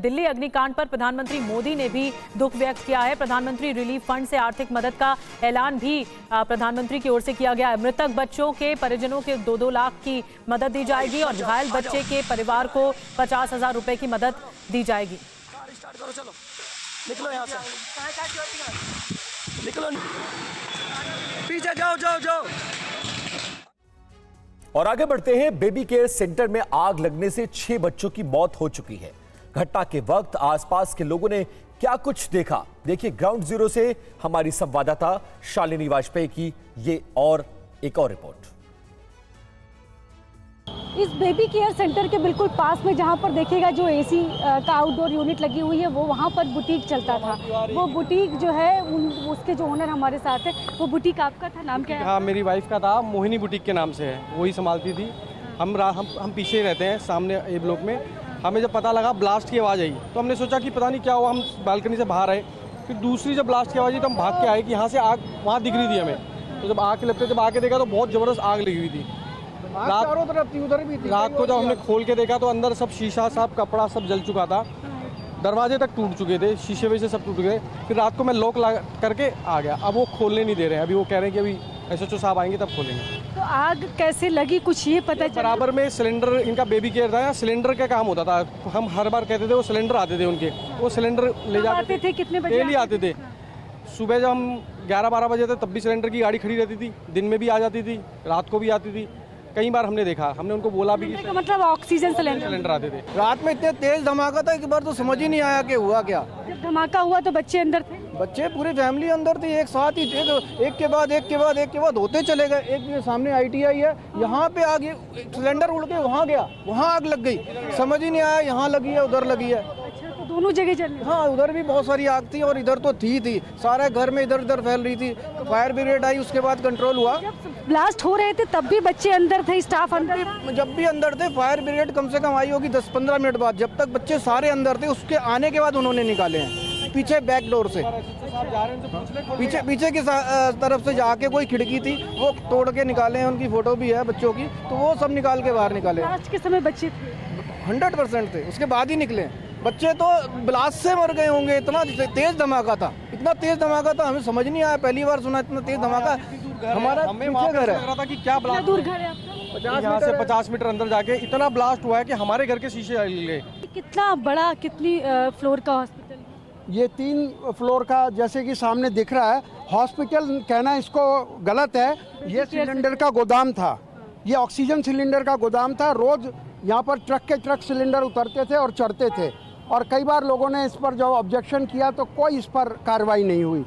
दिल्ली अग्निकांड पर प्रधानमंत्री मोदी ने भी दुख व्यक्त किया है। प्रधानमंत्री रिलीफ फंड से आर्थिक मदद का ऐलान भी प्रधानमंत्री की ओर से किया गया है। मृतक बच्चों के परिजनों के 2-2 लाख की मदद दी जाएगी और घायल बच्चे के परिवार को 50,000 रुपए की मदद दी जाएगी। निकलो यहाँ से, निकलो, पीछे जाओ जाओ जाओ। और आगे बढ़ते हैं। बेबी केयर सेंटर में आग लगने से 6 बच्चों की मौत हो चुकी है। घटना के वक्त आसपास के लोगों ने क्या कुछ देखा, देखिए ग्राउंड जीरो से हमारी संवाददाता शालिनी वाजपेयी की ये एक और रिपोर्ट। इस बेबी केयर सेंटर के बिल्कुल पास में जहां पर देखिएगा जो एसी का आउटडोर यूनिट लगी हुई है, वो वहां पर बुटीक चलता था। वो बुटीक जो है उसके जो ओनर हमारे साथ है, वो बुटीक आपका था, नाम क्या है? हाँ, मेरी वाइफ का था, मोहिनी बुटीक के नाम से है, वही संभालती थी। हम पीछे रहते हैं, सामने ए ब्लॉक में। हमें जब पता लगा ब्लास्ट की आवाज़ आई तो हमने सोचा कि पता नहीं क्या हुआ। हम बालकनी से बाहर आए, फिर दूसरी जब ब्लास्ट की आवाज़ आई तो हम भाग के आए कि यहाँ से आग वहाँ दिख रही थी हमें। तो जब आग के लपटे जब आके देखा तो बहुत ज़बरदस्त आग लगी हुई थी। चारों तरफ थी, उधर भी थी। रात को जब हमने खोल के देखा तो अंदर सब शीशा, सब कपड़ा सब जल चुका था, दरवाजे तक टूट चुके थे, शीशे वैसे सब टूट गए। फिर रात को मैं लॉक करके आ गया। अब वो खोलने नहीं दे रहे हैं, अभी वो कह रहे हैं कि अभी SHO साहब आएंगे तब खोलेंगे। तो आग कैसे लगी कुछ ये पता चला? बराबर में सिलेंडर, इनका बेबी केयर था, सिलेंडर का काम होता था। हम हर बार कहते थे वो सिलेंडर आते थे उनके, वो सिलेंडर ले जाते थे। कितने बजे डेली आते थे? सुबह जब हम 11-12 बजे थे तब भी सिलेंडर की गाड़ी खड़ी रहती थी, दिन में भी आ जाती थी, रात को भी आती थी। कई बार हमने देखा, हमने उनको बोला भी कि मतलब ऑक्सीजन सिलेंडर आते थे। रात में इतने तेज धमाका था कि बार तो समझ ही नहीं आया कि हुआ क्या। जब धमाका हुआ तो बच्चे अंदर थे? बच्चे पूरी फैमिली अंदर थी, एक साथ ही थे। तो एक के बाद एक होते चले गए। एक ये सामने ITI है, यहाँ पे आग, सिलेंडर उड़ के वहाँ गया, वहाँ आग लग गई। समझ ही नहीं आया यहाँ लगी है उधर लगी है। अच्छा, तो दोनों जगह चल रही? हाँ, उधर भी बहुत सारी आग थी और इधर तो थी सारे घर में इधर उधर फैल रही थी। फायर ब्रिगेड आई, उसके बाद कंट्रोल हुआ। ब्लास्ट हो रहे थे तब भी बच्चे अंदर थे, स्टाफ अंदर था? जब भी अंदर थे, फायर ब्रिगेड कम से कम आई होगी 10-15 मिनट बाद। जब तक बच्चे सारे अंदर थे, उसके आने के बाद उन्होंने निकाले हैं पीछे बैक डोर से। पीछे की तरफ से जाके कोई खिड़की थी वो तोड़ के निकाले हैं, उनकी फोटो भी है बच्चों की, तो वो सब निकाल के बाहर निकाले। ब्लास्ट के समय बच्चे थे? 100% थे, उसके बाद ही निकले। बच्चे तो ब्लास्ट से मर गए होंगे, इतना तेज धमाका था, हमें समझ नहीं आया। पहली बार सुना इतना तेज धमाका। हमारा पीछे घर है। लग रहा था कि क्या ब्लास्ट, दूर घर है आपका? यहाँ से 50 मीटर अंदर जाके इतना ब्लास्ट हुआ है कि हमारे घर के शीशे जल गए। कितना बड़ा, कितनी फ्लोर का हॉस्पिटल? ये 3 फ्लोर का, जैसे कि सामने दिख रहा है। हॉस्पिटल कहना इसको गलत है, ये सिलेंडर का गोदाम था, ये ऑक्सीजन सिलेंडर का गोदाम था। रोज यहाँ पर ट्रक के ट्रक सिलेंडर उतरते थे और चढ़ते थे, और कई बार लोगों ने इस पर जो ऑब्जेक्शन किया तो कोई इस पर कार्रवाई नहीं हुई।